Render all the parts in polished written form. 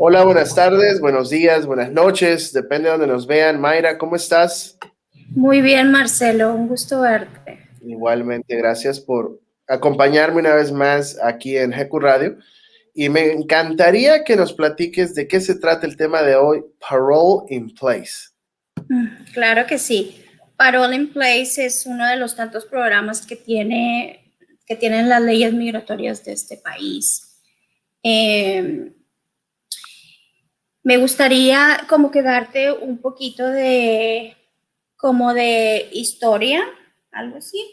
Hola, buenas tardes, buenos días, buenas noches, depende de donde nos vean. Mayra, ¿cómo estás? Muy bien, Marcelo, un gusto verte. Igualmente, gracias por acompañarme una vez más aquí en GQ Radio. Y me encantaría que nos platiques de qué se trata el tema de hoy, Parole in Place. Claro que sí. Parole in Place es uno de los tantos programas que tienen las leyes migratorias de este país. Me gustaría como que darte un poquito como de historia, algo así.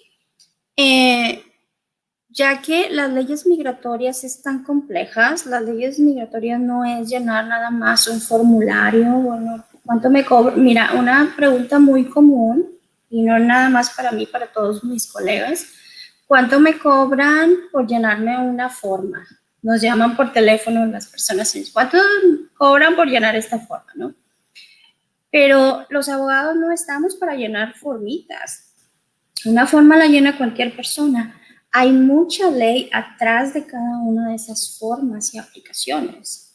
Ya que las leyes migratorias es tan complejas, las leyes migratorias no es llenar nada más un formulario, bueno, ¿cuánto me cobro? Mira, una pregunta muy común, y no nada más para mí, para todos mis colegas, ¿cuánto me cobran por llenarme una forma? Nos llaman por teléfono las personas, ¿cuánto cobran por llenar esta forma, no? Pero los abogados no estamos para llenar formitas. Una forma la llena cualquier persona. Hay mucha ley atrás de cada una de esas formas y aplicaciones.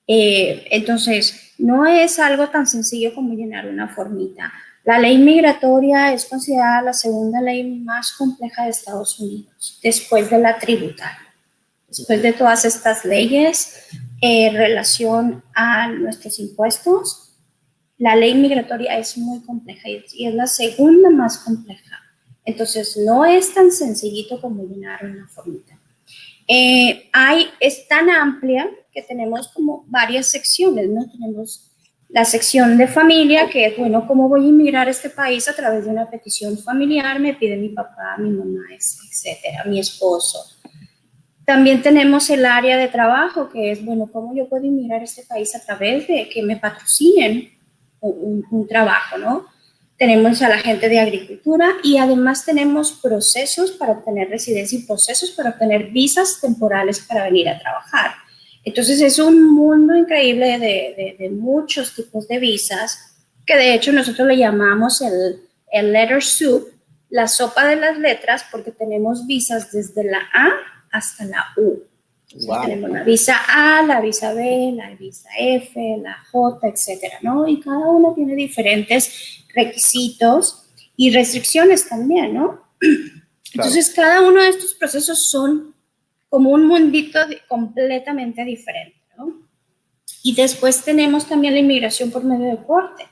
Entonces, no es algo tan sencillo como llenar una formita. La ley migratoria es considerada la segunda ley más compleja de Estados Unidos, después de la tributaria. Después de todas estas leyes en relación a nuestros impuestos, la ley migratoria es muy compleja y es la segunda más compleja. Entonces, no es tan sencillito como llenar una formita. Es tan amplia que tenemos como varias secciones, ¿no? Tenemos la sección de familia, que es, bueno, ¿cómo voy a inmigrar a este país? A través de una petición familiar, me pide mi papá, mi mamá, etcétera, mi esposo. También tenemos el área de trabajo, que es, bueno, ¿cómo yo puedo inmigrar a este país a través de que me patrocinen un trabajo, ¿no? Tenemos a la gente de agricultura y además tenemos procesos para obtener residencia y procesos para obtener visas temporales para venir a trabajar. Entonces es un mundo increíble de muchos tipos de visas, que de hecho nosotros le llamamos el letter soup, la sopa de las letras, porque tenemos visas desde la A hasta la U. Entonces wow. Tenemos la visa A, la visa B, la visa F, la J, etcétera, ¿no? Y cada uno tiene diferentes requisitos y restricciones también, ¿no? Entonces, claro, cada uno de estos procesos son como un mundito completamente diferente, ¿no? Y después tenemos también la inmigración por medio de corte,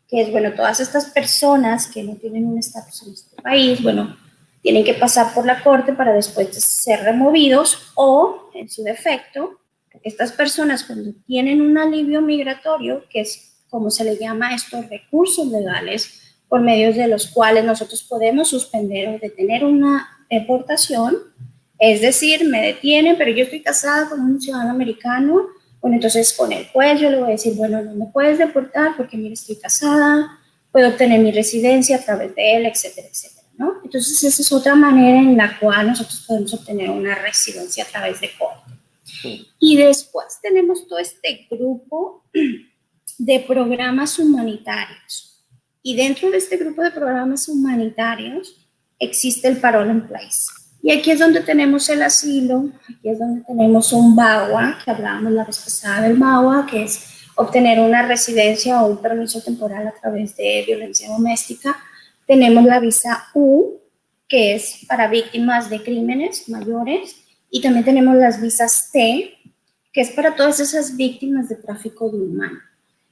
que es, bueno, todas estas personas que no tienen un estatus en este país, bueno, tienen que pasar por la corte para después ser removidos o, en su defecto, estas personas cuando tienen un alivio migratorio, que es como se le llama a estos recursos legales, por medio de los cuales nosotros podemos suspender o detener una deportación, es decir, me detienen, pero yo estoy casada con un ciudadano americano, bueno, entonces con el juez yo le voy a decir, bueno, no me puedes deportar porque mira, estoy casada, puedo obtener mi residencia a través de él, etcétera, etcétera, ¿no? Entonces esa es otra manera en la cual nosotros podemos obtener una residencia a través de corte. Y después tenemos todo este grupo de programas humanitarios. Y dentro de este grupo de programas humanitarios existe el Parole in Place. Y aquí es donde tenemos el asilo, aquí es donde tenemos un BAWA, que hablábamos la vez pasada del BAWA, que es obtener una residencia o un permiso temporal a través de violencia doméstica. Tenemos la visa U, que es para víctimas de crímenes mayores, y también tenemos las visas T, que es para todas esas víctimas de tráfico de humanos.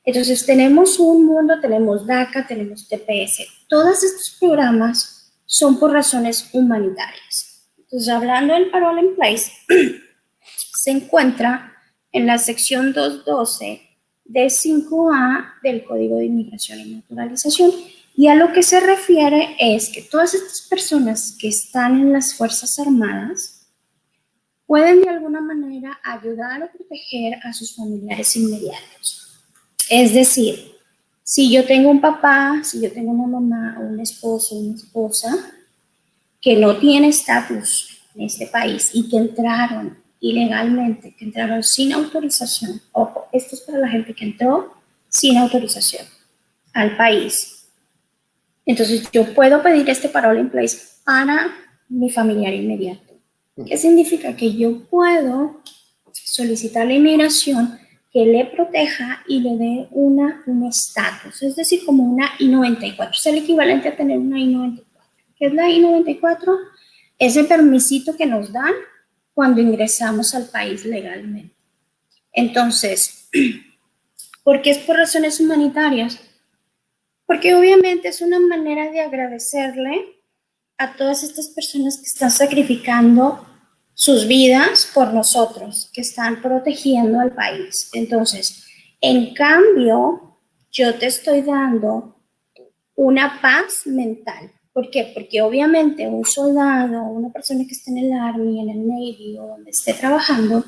Entonces tenemos un mundo, tenemos DACA, tenemos TPS. Todos estos programas son por razones humanitarias. Entonces, hablando del Parole in Place, se encuentra en la sección 212 de 5A del Código de Inmigración y Naturalización, y a lo que se refiere es que todas estas personas que están en las Fuerzas Armadas pueden de alguna manera ayudar o proteger a sus familiares inmediatos. Es decir, si yo tengo un papá, si yo tengo una mamá, o un esposo, una esposa, que no tiene estatus en este país y que entraron ilegalmente, que entraron sin autorización, ojo, esto es para la gente que entró sin autorización al país. Entonces yo puedo pedir este Parole in Place para mi familiar inmediato. ¿Qué significa? Que yo puedo solicitar la inmigración que le proteja y le dé un estatus, es decir, como una I-94, es el equivalente a tener una I-94. ¿Qué es la I-94? Ese permisito que nos dan cuando ingresamos al país legalmente. Entonces, ¿por qué es por razones humanitarias? Porque obviamente es una manera de agradecerle a todas estas personas que están sacrificando sus vidas por nosotros, que están protegiendo al país. Entonces, en cambio, yo te estoy dando una paz mental. ¿Por qué? Porque obviamente un soldado, una persona que esté en el Army, en el Navy o donde esté trabajando,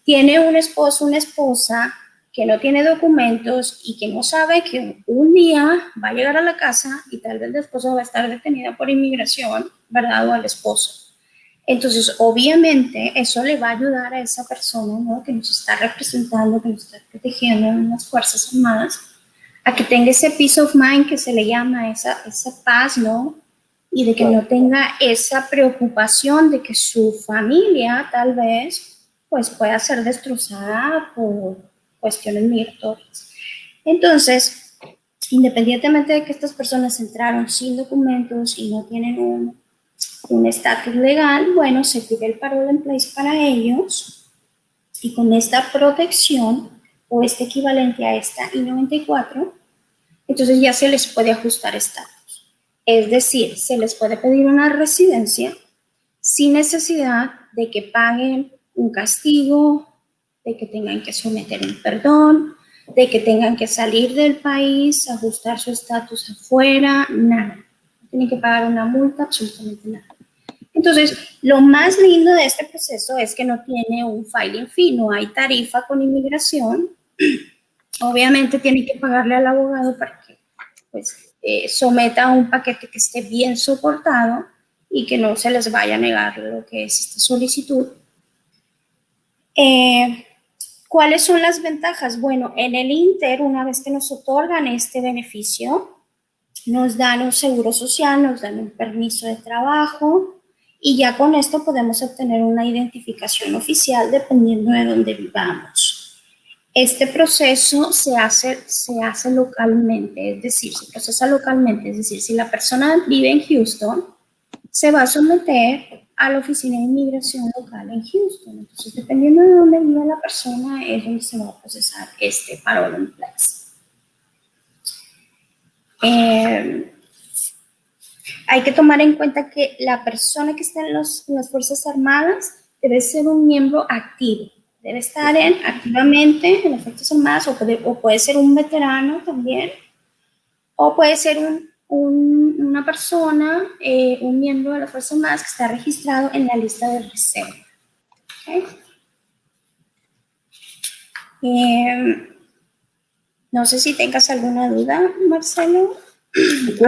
tiene un esposo, una esposa que no tiene documentos y que no sabe que un día va a llegar a la casa y tal vez la esposa va a estar detenida por inmigración, ¿verdad? O al esposo. Entonces, obviamente, eso le va a ayudar a esa persona, ¿no? Que nos está representando, que nos está protegiendo en las Fuerzas Armadas, a que tenga ese peace of mind que se le llama, esa paz, ¿no? Y de que no tenga esa preocupación de que su familia tal vez pues pueda ser destrozada por cuestiones migratorias. Entonces, independientemente de que estas personas entraron sin documentos y no tienen un estatus legal, bueno, se pide el parole en place para ellos y con esta protección o este equivalente a esta I-94, entonces ya se les puede ajustar estatus. Es decir, se les puede pedir una residencia sin necesidad de que paguen un castigo, de que tengan que someter un perdón, de que tengan que salir del país, ajustar su estatus afuera, nada. No tienen que pagar una multa, absolutamente nada. Entonces, lo más lindo de este proceso es que no tiene un filing fee, no hay tarifa con inmigración. Obviamente tienen que pagarle al abogado para que pues, someta un paquete que esté bien soportado y que no se les vaya a negar lo que es esta solicitud. ¿Cuáles son las ventajas? Bueno, en el Inter, una vez que nos otorgan este beneficio, nos dan un seguro social, nos dan un permiso de trabajo y ya con esto podemos obtener una identificación oficial dependiendo de dónde vivamos. Este proceso se hace localmente, es decir, se procesa localmente, es decir, si la persona vive en Houston, se va a someter a la oficina de inmigración local en Houston. Entonces, dependiendo de dónde vive la persona, es donde se va a procesar este parole en place. Hay que tomar en cuenta que la persona que está en las Fuerzas Armadas debe ser un miembro activo. Debe estar activamente en las Fuerzas Armadas o puede ser un veterano también, o puede ser una persona, un miembro de las Fuerzas Armadas que está registrado en la lista de reserva. ¿Okay? No sé si tengas alguna duda, Marcelo. ¿Qué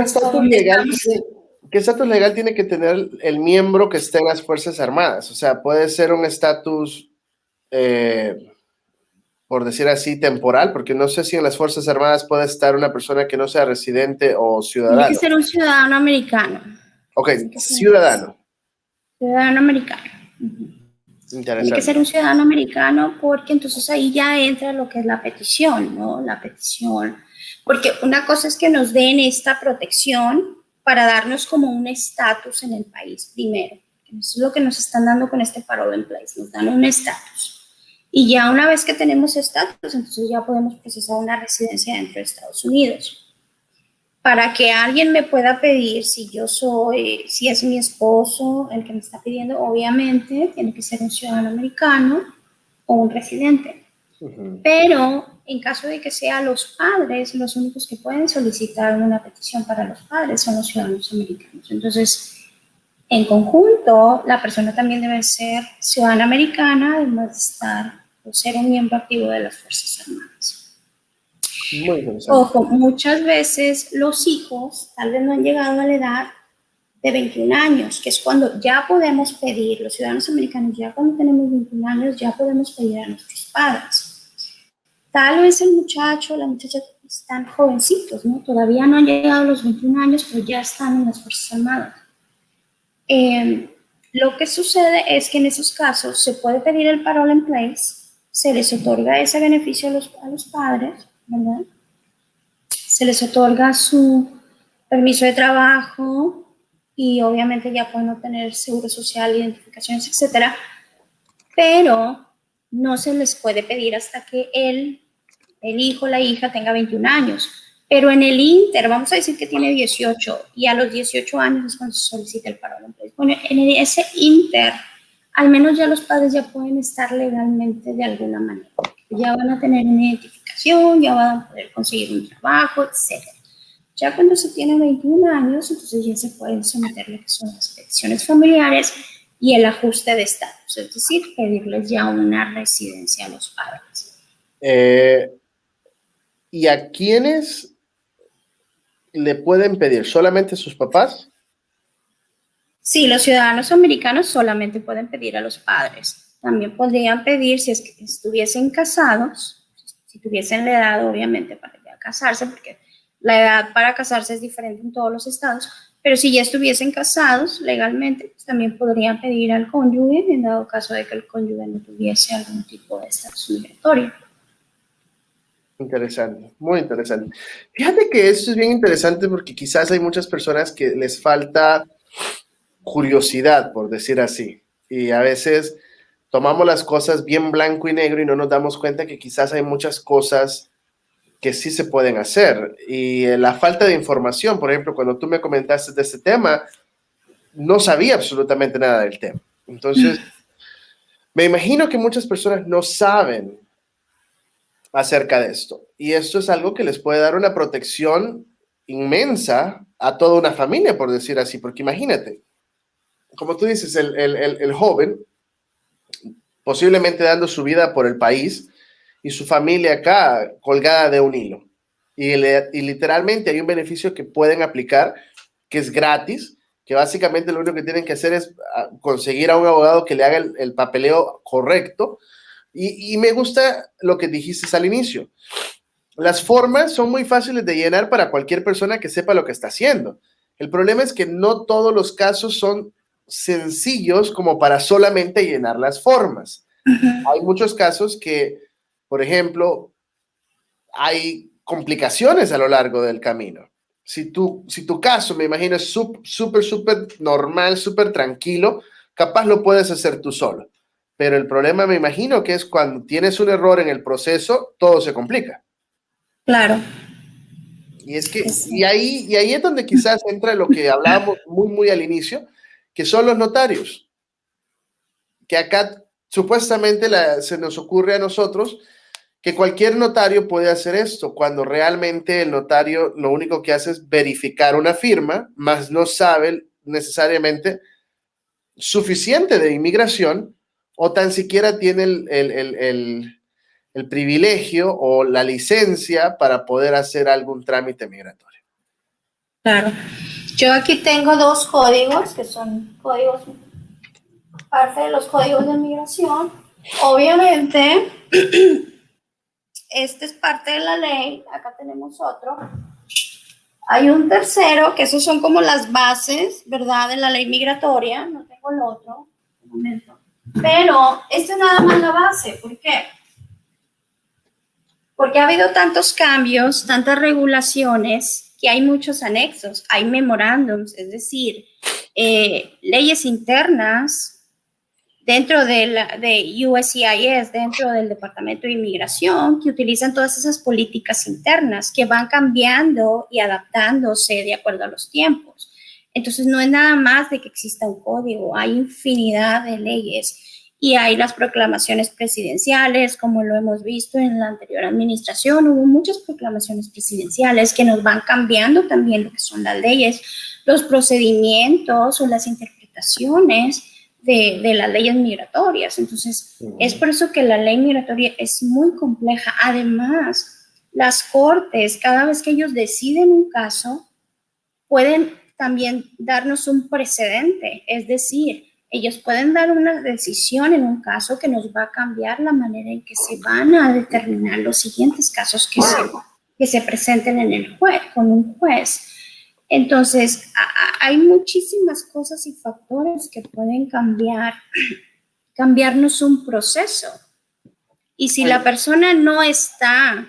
estatus legal tiene que tener el miembro que esté en las Fuerzas Armadas? O sea, puede ser un estatus, por decir así, temporal, porque no sé si en las Fuerzas Armadas puede estar una persona que no sea residente o ciudadano. Tiene que ser un ciudadano americano. Ok, ciudadano. Ciudadano americano. Tiene que ser un ciudadano americano porque entonces ahí ya entra lo que es la petición, ¿no? La petición. Porque una cosa es que nos den esta protección para darnos como un estatus en el país, primero. Eso es lo que nos están dando con este parole en place, nos dan un estatus. Y ya una vez que tenemos estatus, entonces ya podemos procesar una residencia dentro de Estados Unidos. Para que alguien me pueda pedir si es mi esposo el que me está pidiendo, obviamente tiene que ser un ciudadano americano o un residente. Pero en caso de que sean los padres, los únicos que pueden solicitar una petición para los padres son los ciudadanos americanos. Entonces, en conjunto, la persona también debe ser ciudadana americana, además de estar o ser un miembro activo de las Fuerzas Armadas. Ojo, muchas veces los hijos tal vez no han llegado a la edad de 21 años, que es cuando ya podemos pedir, los ciudadanos americanos ya cuando tenemos 21 años ya podemos pedir a nuestros padres. Tal vez el muchacho o la muchacha están jovencitos, ¿no? Todavía no han llegado a los 21 años, pero ya están en las Fuerzas Armadas. Lo que sucede es que en esos casos se puede pedir el parole en place se les otorga ese beneficio a los padres, ¿verdad? Se les otorga su permiso de trabajo y obviamente ya pueden obtener seguro social, identificaciones, etcétera, pero no se les puede pedir hasta que el hijo o la hija tenga 21 años. Pero en el inter, vamos a decir que tiene 18 y a los 18 años es cuando se solicita el paro. Entonces, bueno, en ese inter, al menos ya los padres ya pueden estar legalmente de alguna manera. Ya van a tener una identificación, ya van a poder conseguir un trabajo, etc. Ya cuando se tienen 21 años, entonces ya se pueden someter lo que son las peticiones familiares y el ajuste de estatus, es decir, pedirles ya una residencia a los padres. ¿Y a quiénes le pueden pedir? ¿Solamente sus papás? Sí, los ciudadanos americanos solamente pueden pedir a los padres. También podrían pedir si es que estuviesen casados, si tuviesen la edad, obviamente, para ya casarse, porque la edad para casarse es diferente en todos los estados, pero si ya estuviesen casados legalmente, pues también podrían pedir al cónyuge, en dado caso de que el cónyuge no tuviese algún tipo de estatus migratorio. Interesante, muy interesante. Fíjate que esto es bien interesante porque quizás hay muchas personas que les falta curiosidad, por decir así, y a veces tomamos las cosas bien blanco y negro y no nos damos cuenta que quizás hay muchas cosas que sí se pueden hacer. Y la falta de información, por ejemplo, cuando tú me comentaste de este tema, no sabía absolutamente nada del tema. Entonces, me imagino que muchas personas no saben acerca de esto. Y esto es algo que les puede dar una protección inmensa a toda una familia, por decir así, porque imagínate, como tú dices, el joven posiblemente dando su vida por el país y su familia acá colgada de un hilo. Y literalmente hay un beneficio que pueden aplicar, que es gratis, que básicamente lo único que tienen que hacer es conseguir a un abogado que le haga el papeleo correcto. Y me gusta lo que dijiste al inicio. Las formas son muy fáciles de llenar para cualquier persona que sepa lo que está haciendo. El problema es que no todos los casos son sencillos como para solamente llenar las formas. Hay muchos casos que, por ejemplo, hay complicaciones a lo largo del camino. Si tu caso, me imagino, es súper normal, súper tranquilo, capaz lo puedes hacer tú solo. Pero el problema, me imagino, que es cuando tienes un error en el proceso, todo se complica. Claro. Y es que, y ahí es donde quizás entra lo que hablábamos muy al inicio, que son los notarios. Que acá supuestamente se nos ocurre a nosotros que cualquier notario puede hacer esto, cuando realmente el notario lo único que hace es verificar una firma, más no sabe necesariamente suficiente de inmigración o tan siquiera tiene el privilegio o la licencia para poder hacer algún trámite migratorio. Claro. Yo aquí tengo dos códigos que son códigos, parte de los códigos de migración. Obviamente, este es parte de la ley. Acá tenemos otro. Hay un tercero, que esos son como las bases, ¿verdad?, de la ley migratoria. No tengo el otro. Un momento. Pero este es nada más la base. ¿Por qué? Porque ha habido tantos cambios, tantas regulaciones, que hay muchos anexos, hay memorándums, es decir, leyes internas dentro de USCIS, dentro del Departamento de Inmigración, que utilizan todas esas políticas internas que van cambiando y adaptándose de acuerdo a los tiempos. Entonces, no es nada más de que exista un código, hay infinidad de leyes y hay las proclamaciones presidenciales, como lo hemos visto en la anterior administración, hubo muchas proclamaciones presidenciales que nos van cambiando también lo que son las leyes, los procedimientos o las interpretaciones de las leyes migratorias. Entonces, es por eso que la ley migratoria es muy compleja. Además, las cortes, cada vez que ellos deciden un caso, pueden también darnos un precedente, es decir, ellos pueden dar una decisión en un caso que nos va a cambiar la manera en que se van a determinar los siguientes casos que se presenten en el con un juez. Entonces, hay muchísimas cosas y factores que pueden cambiarnos un proceso. Y si la persona no está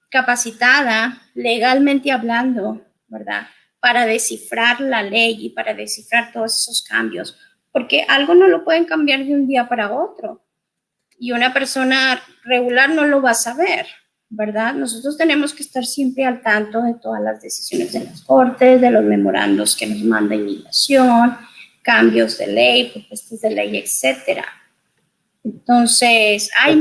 capacitada legalmente hablando, ¿verdad? Para descifrar la ley y para descifrar todos esos cambios, porque algo no lo pueden cambiar de un día para otro y una persona regular no lo va a saber, ¿verdad? Nosotros tenemos que estar siempre al tanto de todas las decisiones de las cortes, de los memorandos que nos manda inmigración, cambios de ley, propuestas de ley, etcétera. Entonces, hay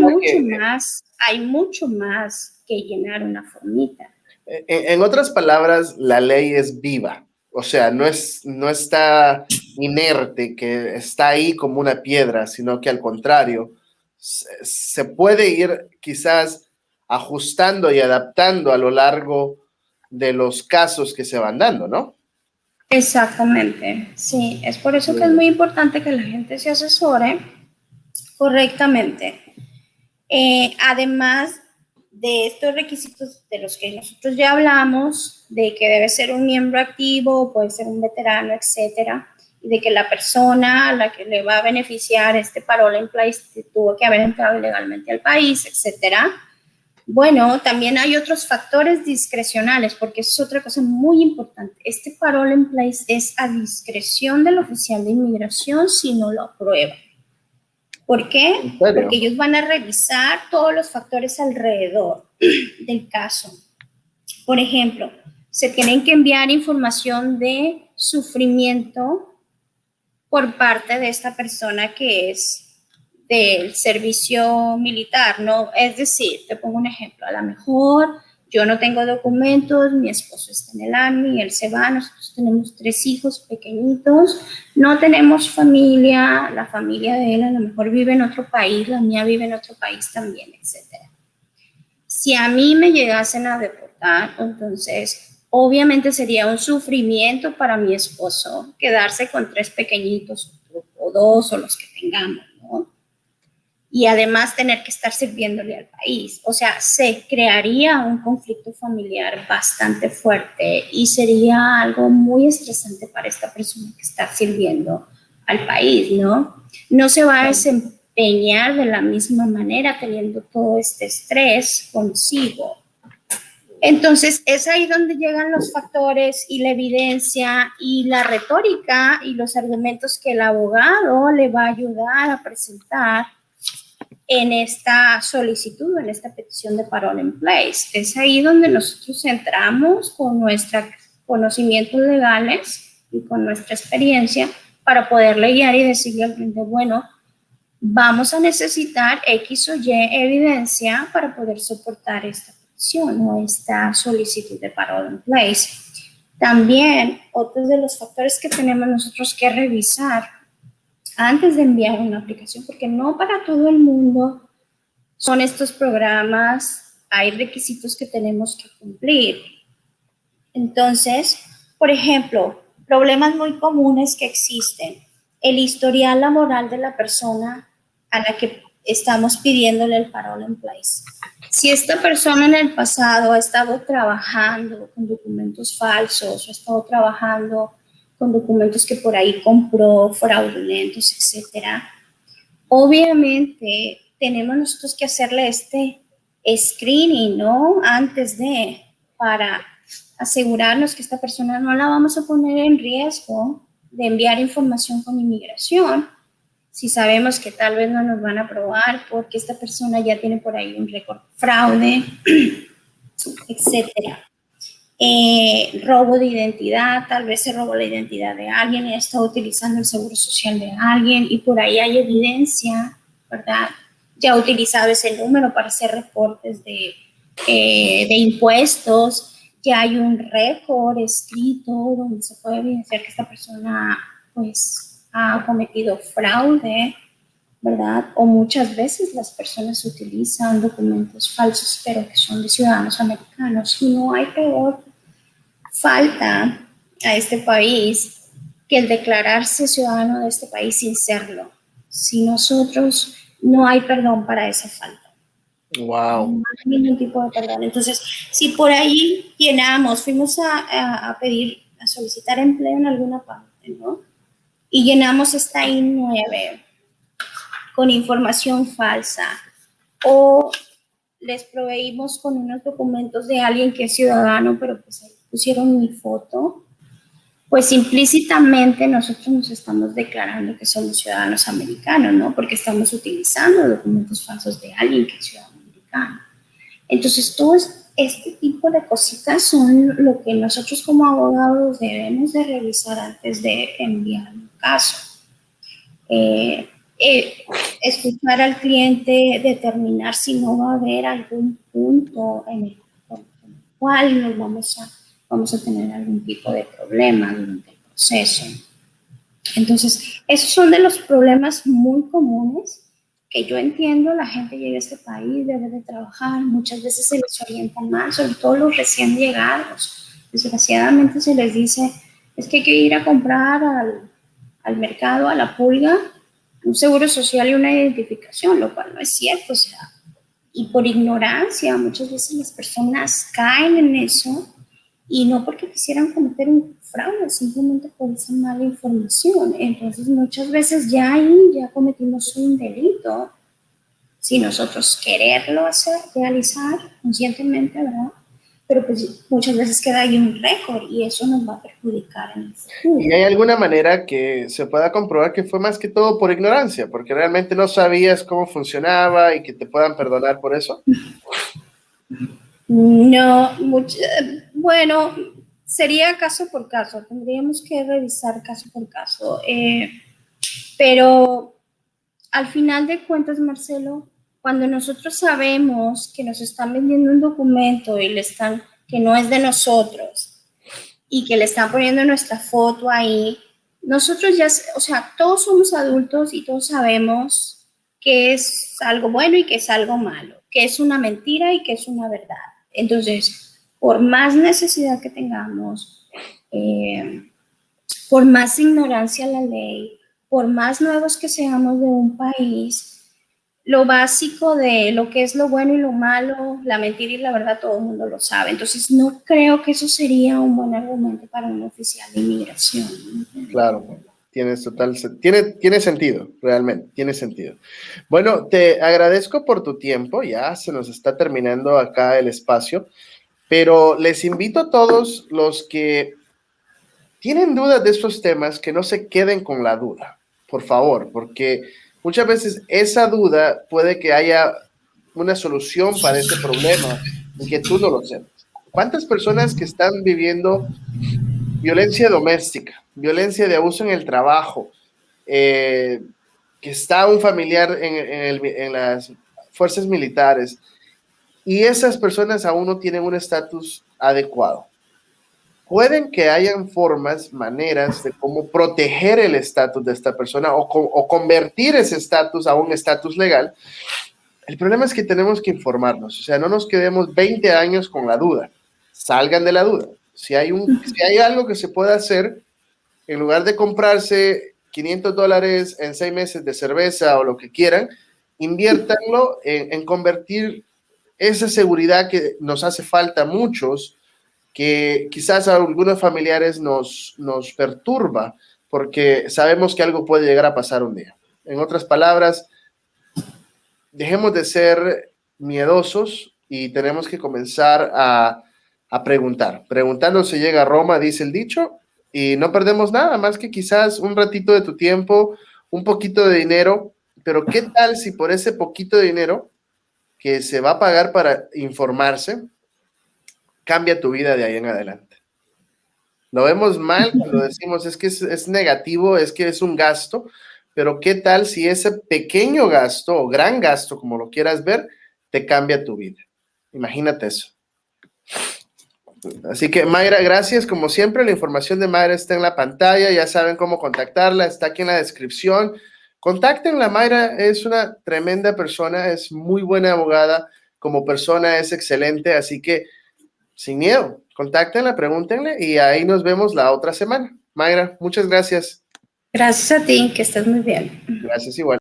mucho más que llenar una formita. En otras palabras, la ley es viva, o sea, no está inerte, que está ahí como una piedra, sino que al contrario, se puede ir quizás ajustando y adaptando a lo largo de los casos que se van dando, ¿no? Exactamente, sí, es por eso que es muy importante que la gente se asesore correctamente. Además de estos requisitos de los que nosotros ya hablamos, de que debe ser un miembro activo, puede ser un veterano, etcétera, y de que la persona a la que le va a beneficiar este parole in place tuvo que haber entrado ilegalmente al país, etcétera. Bueno, también hay otros factores discrecionales, porque eso es otra cosa muy importante. Este parole in place es a discreción del oficial de inmigración si no lo aprueba. ¿Por qué? Porque ellos van a revisar todos los factores alrededor del caso. Por ejemplo, se tienen que enviar información de sufrimiento por parte de esta persona que es del servicio militar, ¿no? Es decir, te pongo un ejemplo, a lo mejor yo no tengo documentos, mi esposo está en el Army, él se va, nosotros tenemos 3 hijos pequeñitos, no tenemos familia, la familia de él a lo mejor vive en otro país, la mía vive en otro país también, etc. Si a mí me llegasen a deportar, entonces obviamente sería un sufrimiento para mi esposo quedarse con 3 pequeñitos o 2 o los que tengamos, ¿no? Y además tener que estar sirviéndole al país. O sea, se crearía un conflicto familiar bastante fuerte y sería algo muy estresante para esta persona que está sirviendo al país, ¿no? No se va a desempeñar de la misma manera teniendo todo este estrés consigo. Entonces, es ahí donde llegan los factores y la evidencia y la retórica y los argumentos que el abogado le va a ayudar a presentar en esta solicitud, en esta petición de parole in place. Es ahí donde nosotros entramos con nuestros conocimientos legales y con nuestra experiencia para poderle guiar y decirle al cliente, bueno, vamos a necesitar X o Y evidencia para poder soportar esta petición o esta solicitud de parole in place. También, otro de los factores que tenemos nosotros que revisar antes de enviar una aplicación, porque no para todo el mundo son estos programas, hay requisitos que tenemos que cumplir. Entonces, por ejemplo, problemas muy comunes que existen, el historial laboral de la persona a la que estamos pidiéndole el parole in place. Si esta persona en el pasado ha estado trabajando con documentos falsos o ha estado trabajando con documentos que por ahí compró, fraudulentos, etcétera. Obviamente tenemos nosotros que hacerle este screening, ¿no? Antes de, para asegurarnos que esta persona no la vamos a poner en riesgo de enviar información con inmigración, si sabemos que tal vez no nos van a aprobar porque esta persona ya tiene por ahí un récord fraude, etcétera. Robo de identidad, tal vez se robó la identidad de alguien y está utilizando el seguro social de alguien y por ahí hay evidencia, ¿verdad? Ya ha utilizado ese número para hacer reportes de impuestos, ya hay un récord escrito donde se puede evidenciar que esta persona pues ha cometido fraude, ¿verdad? O muchas veces las personas utilizan documentos falsos pero que son de ciudadanos americanos y no hay peor falta a este país que el declararse ciudadano de este país sin serlo. Si nosotros no hay perdón para esa falta. Wow. No hay ningún tipo de perdón. Entonces, si por ahí llenamos, fuimos a pedir, a solicitar empleo en alguna parte, ¿no? Y llenamos esta I-9 con información falsa o les proveímos con unos documentos de alguien que es ciudadano, pero pues ahí pusieron mi foto, pues implícitamente nosotros nos estamos declarando que somos ciudadanos americanos, ¿no? Porque estamos utilizando documentos falsos de alguien que es ciudadano americano. Entonces, todo este tipo de cositas son lo que nosotros como abogados debemos de revisar antes de enviar un caso. Escuchar al cliente, determinar si no va a haber algún punto en el cual nos vamos a tener algún tipo de problema durante el proceso. Entonces, esos son de los problemas muy comunes que yo entiendo. La gente llega a este país, debe de trabajar, muchas veces se les orienta mal, sobre todo los recién llegados. Desgraciadamente se les dice, es que hay que ir a comprar al mercado, a la pulga, un seguro social y una identificación, lo cual no es cierto, o sea, y por ignorancia muchas veces las personas caen en eso y no porque quisieran cometer un fraude, simplemente por esa mala información. Entonces muchas veces ya ahí ya cometimos un delito sin nosotros quererlo hacer, realizar conscientemente, ¿verdad? Pero pues muchas veces queda ahí un récord y eso nos va a perjudicar en el futuro. ¿Y hay alguna manera que se pueda comprobar que fue más que todo por ignorancia, porque realmente no sabías cómo funcionaba y que te puedan perdonar por eso? No, bueno, sería caso por caso, tendríamos que revisar caso por caso, pero al final de cuentas, Marcelo, cuando nosotros sabemos que nos están vendiendo un documento y que no es de nosotros y que le están poniendo nuestra foto ahí, nosotros ya, o sea, todos somos adultos y todos sabemos que es algo bueno y que es algo malo, que es una mentira y que es una verdad. Entonces, por más necesidad que tengamos, por más ignorancia a la ley, por más nuevos que seamos de un país, lo básico de lo que es lo bueno y lo malo, la mentira y la verdad, todo el mundo lo sabe. Entonces, no creo que eso sería un buen argumento para un oficial de inmigración. Claro, tiene sentido, realmente, tiene sentido. Bueno, te agradezco por tu tiempo, ya se nos está terminando acá el espacio, pero les invito a todos los que tienen dudas de estos temas que no se queden con la duda, por favor, porque muchas veces esa duda puede que haya una solución para ese problema y que tú no lo sepas. ¿Cuántas personas que están viviendo violencia doméstica, violencia de abuso en el trabajo, que está un familiar en las fuerzas militares y esas personas aún no tienen un estatus adecuado? Pueden que hayan formas, maneras de cómo proteger el estatus de esta persona o convertir ese estatus a un estatus legal. El problema es que tenemos que informarnos, o sea, no nos quedemos 20 años con la duda, salgan de la duda. Si hay algo que se puede hacer, en lugar de comprarse $500 en 6 meses de cerveza o lo que quieran, inviértanlo en convertir esa seguridad que nos hace falta a muchos, que quizás a algunos familiares nos perturba, porque sabemos que algo puede llegar a pasar un día. En otras palabras, dejemos de ser miedosos y tenemos que comenzar a preguntar. Preguntando se llega a Roma, dice el dicho, y no perdemos nada más que quizás un ratito de tu tiempo, un poquito de dinero, pero ¿qué tal si por ese poquito de dinero que se va a pagar para informarse, cambia tu vida de ahí en adelante? Lo vemos mal cuando decimos es que es negativo, es que es un gasto, pero ¿qué tal si ese pequeño gasto o gran gasto, como lo quieras ver, te cambia tu vida? Imagínate eso. Así que Mayra, gracias. Como siempre, la información de Mayra está en la pantalla, ya saben cómo contactarla, está aquí en la descripción. Contáctenla, Mayra es una tremenda persona, es muy buena abogada, como persona es excelente, así que sin miedo, contáctenla, pregúntenle y ahí nos vemos la otra semana. Mayra, muchas gracias. Gracias a ti, que estés muy bien. Gracias igual.